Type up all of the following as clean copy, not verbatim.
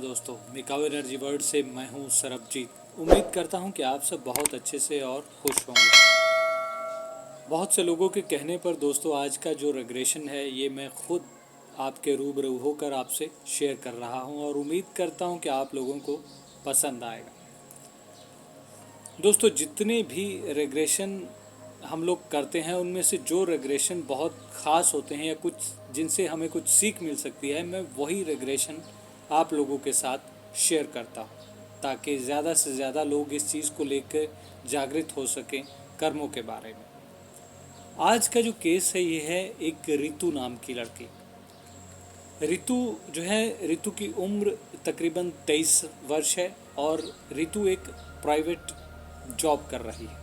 दोस्तों, Mikao energy world से मैं हूं सरबजीत। उम्मीद करता हूं कि आप सब बहुत अच्छे से और खुश होंगे। बहुत से लोगों के कहने पर दोस्तों आज का जो रेग्रेशन है ये मैं खुद आपके रूबरू होकर आपसे शेयर कर रहा हूं और उम्मीद करता हूं कि आप लोगों को पसंद आएगा। दोस्तों, जितने भी रेग्रेशन हम लोग करते हैं उनमें से जो रेग्रेशन बहुत ख़ास होते हैं या कुछ जिनसे हमें कुछ सीख मिल सकती है, मैं वही रेग्रेशन आप लोगों के साथ शेयर करता हूँ ताकि ज़्यादा से ज़्यादा लोग इस चीज़ को लेकर जागृत हो सकें कर्मों के बारे में। आज का जो केस है ये है एक रितु नाम की लड़की। रितु जो है, रितु की उम्र तकरीबन 23 वर्ष है और रितु एक प्राइवेट जॉब कर रही है।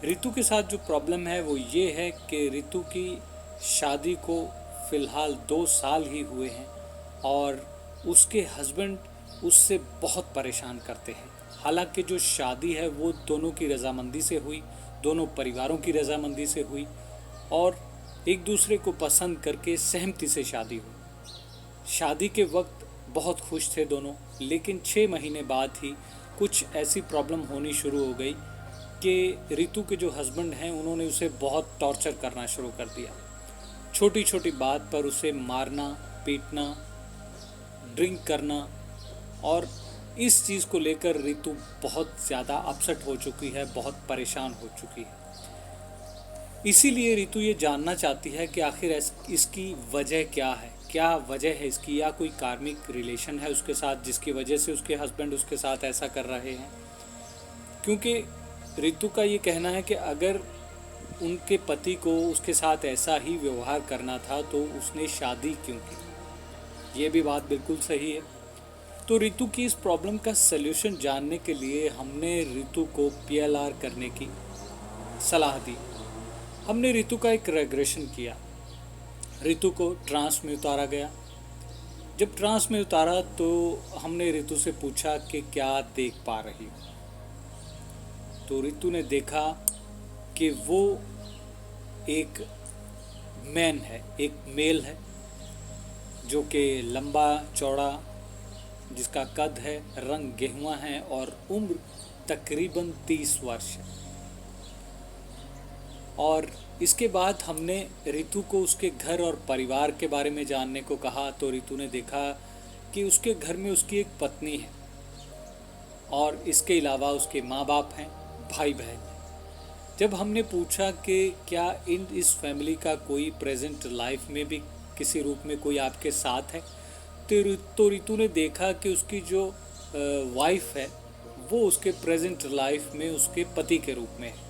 रितु के साथ जो प्रॉब्लम है वो ये है कि रितु की शादी को फ़िलहाल 2 साल ही हुए हैं और उसके हस्बैंड उससे बहुत परेशान करते हैं। हालांकि जो शादी है वो दोनों की रजामंदी से हुई, दोनों परिवारों की रजामंदी से हुई और एक दूसरे को पसंद करके सहमति से शादी हुई। शादी के वक्त बहुत खुश थे दोनों, लेकिन 6 महीने बाद ही कुछ ऐसी प्रॉब्लम होनी शुरू हो गई कि रितु के जो हस्बैंड हैं उन्होंने उसे बहुत टॉर्चर करना शुरू कर दिया। छोटी छोटी बात पर उसे मारना, पीटना, ड्रिंक करना, और इस चीज़ को लेकर रितु बहुत ज़्यादा अपसेट हो चुकी है, बहुत परेशान हो चुकी है। इसीलिए रितु ये जानना चाहती है कि आखिर इसकी वजह क्या है, क्या वजह है इसकी, या कोई कार्मिक रिलेशन है उसके साथ जिसकी वजह से उसके हस्बैंड उसके साथ ऐसा कर रहे हैं। क्योंकि रितु का ये कहना है कि अगर उनके पति को उसके साथ ऐसा ही व्यवहार करना था तो उसने शादी क्यों की। ये भी बात बिल्कुल सही है। तो रितु की इस प्रॉब्लम का सल्यूशन जानने के लिए हमने रितु को पीएलआर करने की सलाह दी। हमने रितु का एक रेग्रेशन किया। रितु को ट्रांस में उतारा गया। जब ट्रांस में उतारा तो हमने रितु से पूछा कि क्या देख पा रही हो। तो रितु ने देखा कि वो एक मैन है, एक मेल है जो कि लंबा चौड़ा, जिसका कद है, रंग गेहुआ है और उम्र तकरीबन 30 वर्ष है। और इसके बाद हमने रितु को उसके घर और परिवार के बारे में जानने को कहा तो रितु ने देखा कि उसके घर में उसकी एक पत्नी है और इसके अलावा उसके माँ बाप हैं, भाई बहन हैं। जब हमने पूछा कि क्या इस फैमिली का कोई प्रेजेंट लाइफ में भी किसी रूप में कोई आपके साथ है, तो रितु ने देखा कि उसकी जो वाइफ है वो उसके प्रेजेंट लाइफ में उसके पति के रूप में है।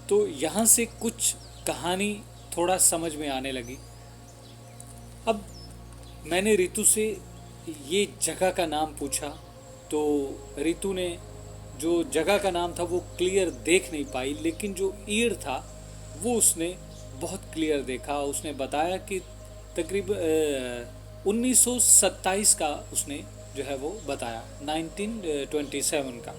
तो यहाँ से कुछ कहानी थोड़ा समझ में आने लगी। अब मैंने रितु से ये जगह का नाम पूछा तो रितु ने जो जगह का नाम था वो क्लियर देख नहीं पाई, लेकिन जो ईयर था वो उसने बहुत क्लियर देखा। उसने बताया कि तकरीबन 1927 का उसने जो है वो बताया, 1927 का।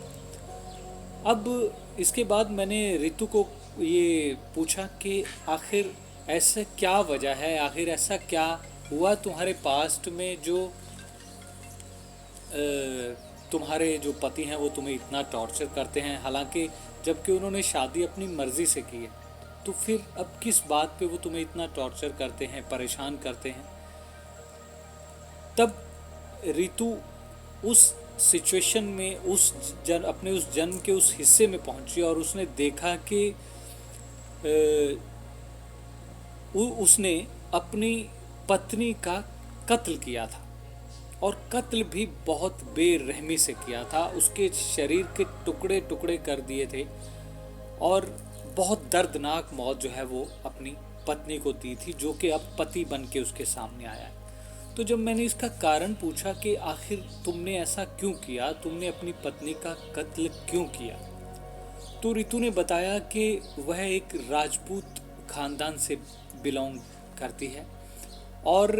अब इसके बाद मैंने रितु को ये पूछा कि आखिर ऐसा क्या वजह है, आखिर ऐसा क्या हुआ तुम्हारे पास्ट में जो तुम्हारे जो पति हैं वो तुम्हें इतना टॉर्चर करते हैं, हालांकि जबकि उन्होंने शादी अपनी मर्ज़ी से की है। तो फिर अब किस बात पे वो तुम्हें इतना टॉर्चर करते हैं, परेशान करते हैं। तब रितु उस सिचुएशन में अपने उस जन्म के उस हिस्से में पहुंची और उसने देखा कि उसने अपनी पत्नी का कत्ल किया था और कत्ल भी बहुत बेरहमी से किया था। उसके शरीर के टुकड़े टुकड़े कर दिए थे और बहुत दर्दनाक मौत जो है वो अपनी पत्नी को दी थी, जो कि अब पति बन के उसके सामने आया है। तो जब मैंने इसका कारण पूछा कि आखिर तुमने ऐसा क्यों किया, तुमने अपनी पत्नी का कत्ल क्यों किया, तो रितु ने बताया कि वह एक राजपूत खानदान से बिलोंग करती है और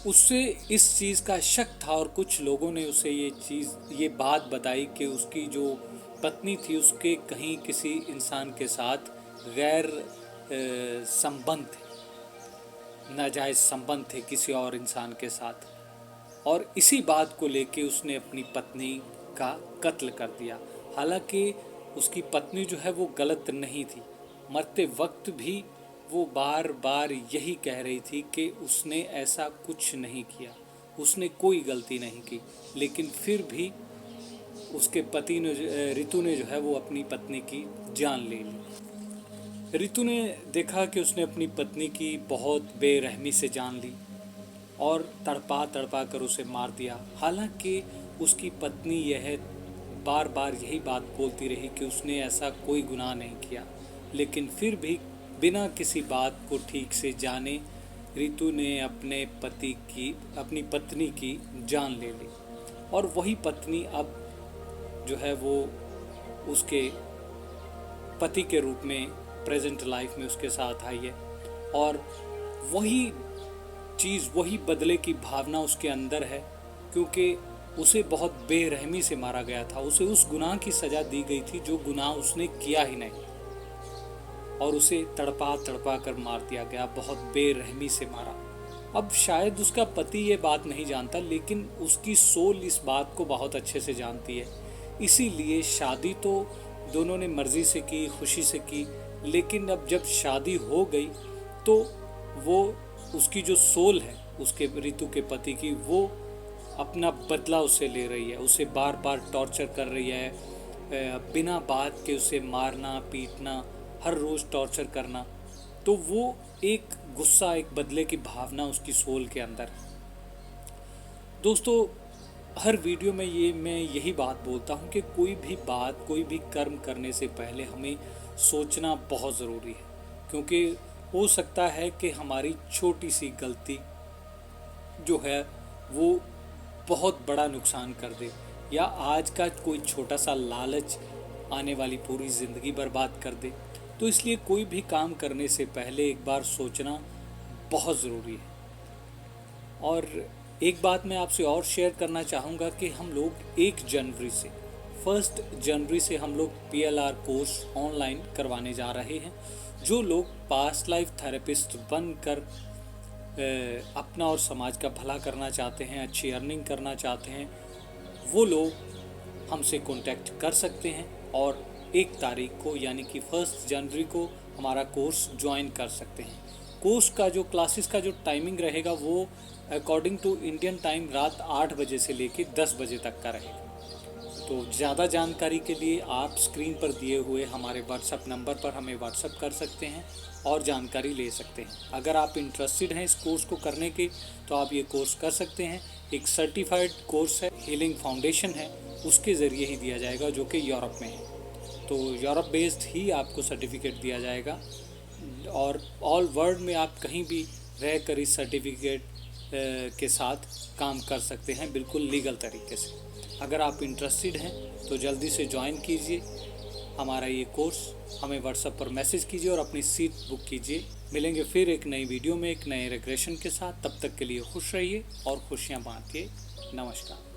उससे इस चीज़ का शक था और कुछ लोगों ने उसे ये बात बताई कि उसकी जो पत्नी थी उसके कहीं किसी इंसान के साथ गैर संबंध थे। नाजायज़ संबंध थे किसी और इंसान के साथ, और इसी बात को लेके उसने अपनी पत्नी का कत्ल कर दिया। हालांकि उसकी पत्नी जो है वो गलत नहीं थी, मरते वक्त भी वो बार बार यही कह रही थी कि उसने ऐसा कुछ नहीं किया, उसने कोई गलती नहीं की, लेकिन फिर भी उसके पति ने रितु ने जो है वो अपनी पत्नी की जान ले ली। रितु ने देखा कि उसने अपनी पत्नी की बहुत बेरहमी से जान ली और तड़पा तड़पा कर उसे मार दिया। हालांकि उसकी पत्नी यह बार बार यही बात बोलती रही कि उसने ऐसा कोई गुनाह नहीं किया, लेकिन फिर भी बिना किसी बात को ठीक से जाने रितु ने अपनी पत्नी की जान ले ली। और वही पत्नी अब जो है वो उसके पति के रूप में प्रेजेंट लाइफ में उसके साथ आई है, और वही चीज़, वही बदले की भावना उसके अंदर है, क्योंकि उसे बहुत बेरहमी से मारा गया था। उसे उस गुनाह की सज़ा दी गई थी जो गुनाह उसने किया ही नहीं, और उसे तड़पा तड़पा कर मार दिया गया, बहुत बेरहमी से मारा। अब शायद उसका पति ये बात नहीं जानता, लेकिन उसकी सोल इस बात को बहुत अच्छे से जानती है। इसीलिए शादी तो दोनों ने मर्जी से की, खुशी से की, लेकिन अब जब शादी हो गई तो वो उसकी जो सोल है उसके रितु के पति की, वो अपना बदला उससे ले रही है, उसे बार बार टॉर्चर कर रही है, बिना बात के उसे मारना पीटना, हर रोज़ टॉर्चर करना। तो वो एक गुस्सा, एक बदले की भावना उसकी सोल के अंदर है। दोस्तों, हर वीडियो में मैं यही बात बोलता हूँ कि कोई भी बात, कोई भी कर्म करने से पहले हमें सोचना बहुत ज़रूरी है, क्योंकि हो सकता है कि हमारी छोटी सी गलती जो है वो बहुत बड़ा नुकसान कर दे, या आज का कोई छोटा सा लालच आने वाली पूरी ज़िंदगी बर्बाद कर दे। तो इसलिए कोई भी काम करने से पहले एक बार सोचना बहुत ज़रूरी है। और एक बात मैं आपसे और शेयर करना चाहूँगा कि हम लोग 1 जनवरी से हम लोग PLR कोर्स ऑनलाइन करवाने जा रहे हैं। जो लोग पास्ट लाइफ थेरेपिस्ट बनकर अपना और समाज का भला करना चाहते हैं, अच्छी अर्निंग करना चाहते हैं, वो लोग हमसे कांटेक्ट कर सकते हैं और 1 तारीख को यानी कि 1 जनवरी को हमारा कोर्स ज्वाइन कर सकते हैं। कोर्स का जो क्लासेस का जो टाइमिंग रहेगा वो अकॉर्डिंग टू इंडियन टाइम रात 8 बजे से लेकर 10 बजे तक का रहेगा। तो ज़्यादा जानकारी के लिए आप स्क्रीन पर दिए हुए हमारे व्हाट्सएप नंबर पर हमें व्हाट्सएप कर सकते हैं और जानकारी ले सकते हैं। अगर आप इंटरेस्टेड हैं इस कोर्स को करने के, तो आप ये कोर्स कर सकते हैं। एक सर्टिफाइड कोर्स है, हीलिंग फाउंडेशन है, उसके ज़रिए ही दिया जाएगा, जो कि यूरोप में है। तो यूरोप बेस्ड ही आपको सर्टिफिकेट दिया जाएगा, और ऑल वर्ल्ड में आप कहीं भी रह कर इस सर्टिफिकेट के साथ काम कर सकते हैं, बिल्कुल लीगल तरीके से। अगर आप इंटरेस्टेड हैं तो जल्दी से ज्वाइन कीजिए हमारा ये कोर्स, हमें व्हाट्सएप पर मैसेज कीजिए और अपनी सीट बुक कीजिए। मिलेंगे फिर एक नई वीडियो में एक नए रिग्रेशन के साथ। तब तक के लिए खुश रहिए और खुशियाँ बांटिए। नमस्कार।